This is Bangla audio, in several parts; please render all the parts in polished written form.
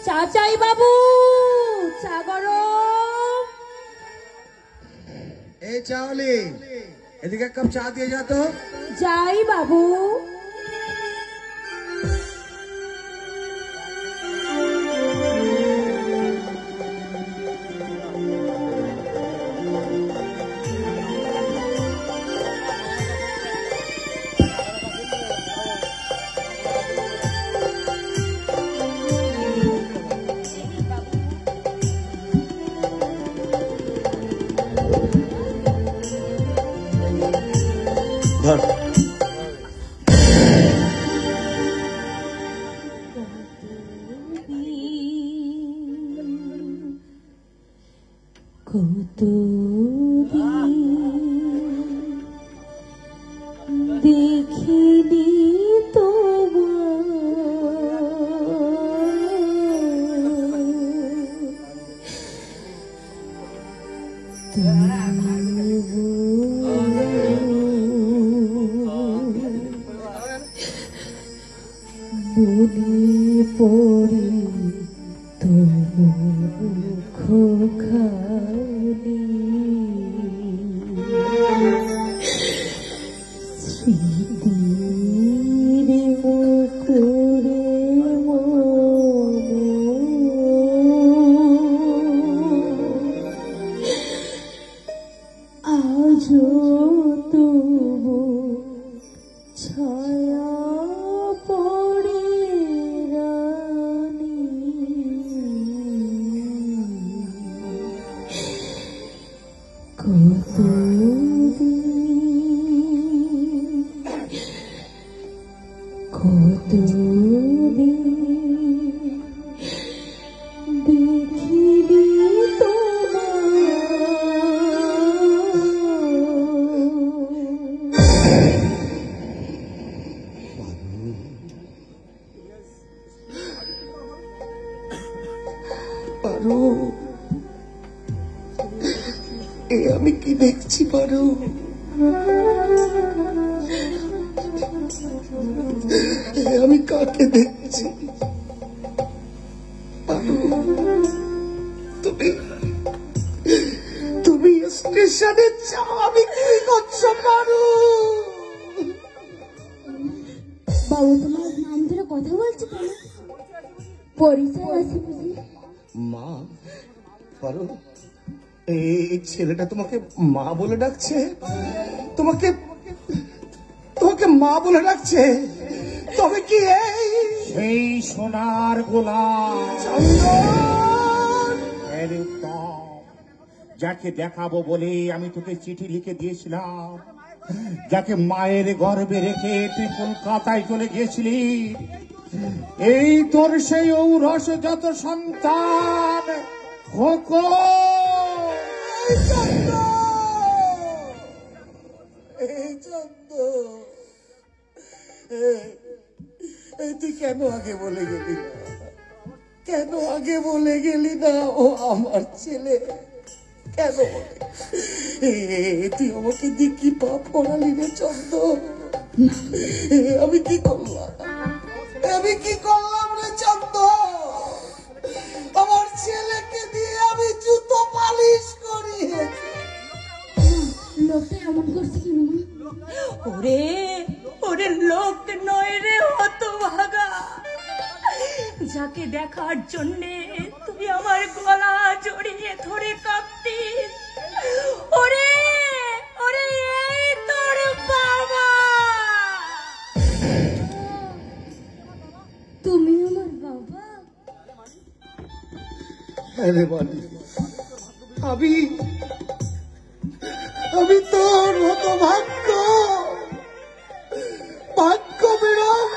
চাচাই বাবু, চা গরম। এই চাওলি, এদিকে এক কাপ চা দিয়ে যা তো। যাই বাবু। দেখিনি মনে পড়ে খোখানি স্মৃতির মুখরে আজও তবু ছায়া পড়ে রানী কতদিন দেখিনি পারো, এ আমি কি দেখছি পারো? আমি কাকে দেখছি? তুমি তুমি স্টেশনে যাও, আমি কি করছো পারো? বাবু তোমার নাম ধরে কথা বলছে কেন? পরিচয় আছে বুঝি? মা পারো, এই ছেলেটা তোমাকে মা বলে ডাকছে? তোমাকে তোমাকে মা বলে ডাকছে? তবে কি সেই সোনার গোলাম যাকে দেখাবো বলে আমি তোকে চিঠি লিখে দিয়েছিলাম, যাকে মায়ের গর্ভে রেখে তুই কলকাতায় চলে গিয়েছিলি, এই তোর সেই ঔরস যত সন্তান তুই কেন আগে বলে গেলি না? কেন আগে বলে গেলি না ও আমার ছেলে? কেন তুই আমাকে দিয়ে কি পাপ করালি রে চন্দ? আমি কি করলাম? আমি কি করলাম রে চন্দ? আমার ছেলেকে দিয়ে আমি জুতো পালিশ করিয়েছি। লোকটা এমন করছে কেন? ওরে ওরে লোক নয় রে হতভাগা, যাকে দেখার জন্যে তুই আমার গলা জড়িয়ে ধরে কাঁদতিস। ওরে ওরে এই তোর বাবা। তুমি আমার বাবা? আরে বালি, আমি আমি তোর মতো ভাগ্য বিড়াল।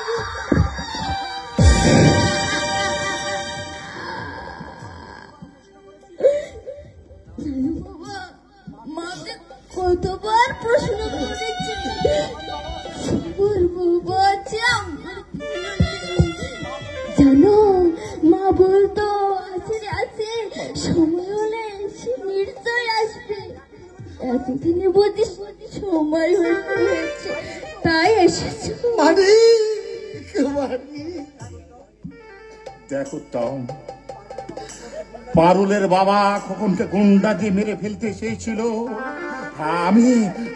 বাবা মাকে কতবার প্রশ্ন করেছি, জানো মা বলতো আছে আছে সময় হলে সে নিশ্চয় আসবে। এতদিনে বুঝিস সময় হয়েছে তাই এসেছে। দেখো টম, পারুলের বাবা খোকনকে গুন্ডা দিয়ে মেরে ফেলতে চেয়েছিল।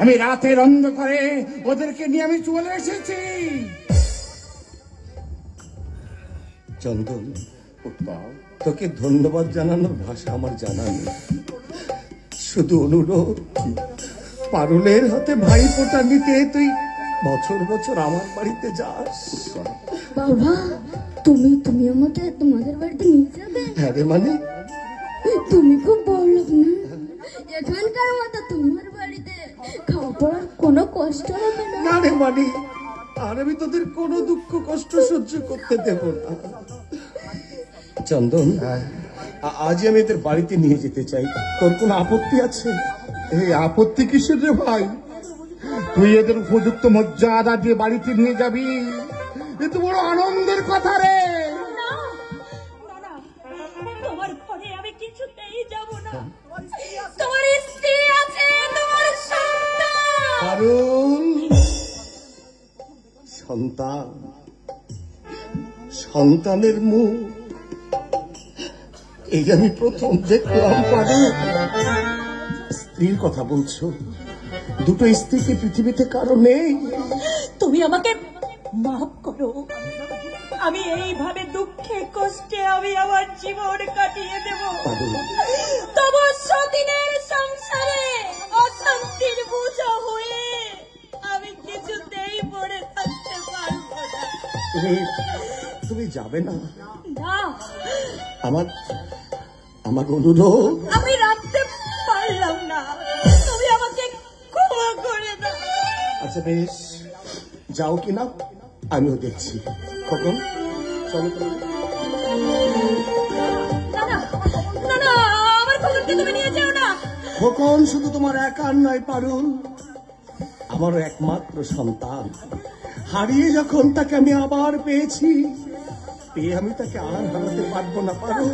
আমি রাতের অন্ধকারে ওদেরকে নিয়ে আমি চলে এসেছি। চন্দন, তোকে ধন্যবাদ জানানোর ভাষা আমার জানা নেই। শুধু অনুরোধ, পারুলের হাতে ভাই ফোঁটা নিতে তুই বছর বছর আমার বাড়িতে যাস। বাবা, তুমি আমাকে তোমাদের বাড়িতে নিয়ে যাবে? হ্যাঁ রে, মানে তুমি খুব বড় লোক না, এখানকার মতো তোমার বাড়িতে খাওয়া পড়ার কোনো কষ্ট হবে না। না রে মানে, আর আমি তোদের কোনো দুঃখ কষ্ট সহ্য করতে দেব না। চন্দন, আজ আমি এদের বাড়িতে নিয়ে যেতে চাই, তোর কোনো আপত্তি আছে? এই আপত্তি কিসের রে ভাই? তুই এদের উপযুক্ত মর্যাদা দিয়ে বাড়িতে নিয়ে যাবি, এ তো বড় আনন্দের কথা রে। তোমার ঘরে আমি কিছুতেই যাব না। তোমার স্ত্রী আছে, তোমার সন্তান। পারুল, সন্তান, সন্তানের মুখ এই আমি প্রথম দেখলাম। পারুল, স্ত্রীর কথা বলছো? দুটো স্ত্রী কি পৃথিবীতে কারো নেই? তুমি আমাকে মাফ করো। আমি এইভাবে দুঃখে কষ্টে আমি আমার জীবন কাটিয়ে দেব। তবু সতীনের সংসারে অশান্তির বোঝা হয়ে আমি কিছুতেই পড়ে থাকতে পারবো না। তুমি যাবে না? না, আমার অনুরোধ। আমি রাখতে পারলাম না, তুমি আমাকে ক্ষমা করে দাও। আচ্ছা বেশ, যাও কিনা আমিও দেখছি। কখন চলো। না, আমার খবরকে তুমি নিয়ে যাও না। খোকন শুধু তোমার একার নয় পারুল, আমারও একমাত্র সন্তান। হারিয়ে যখন তাকে আমি আবার পেয়েছি, পেয়ে আমি তাকে আর হারাতে পারবো না পারুল,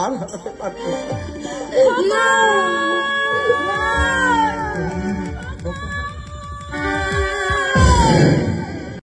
আর হারাতে পারবো না।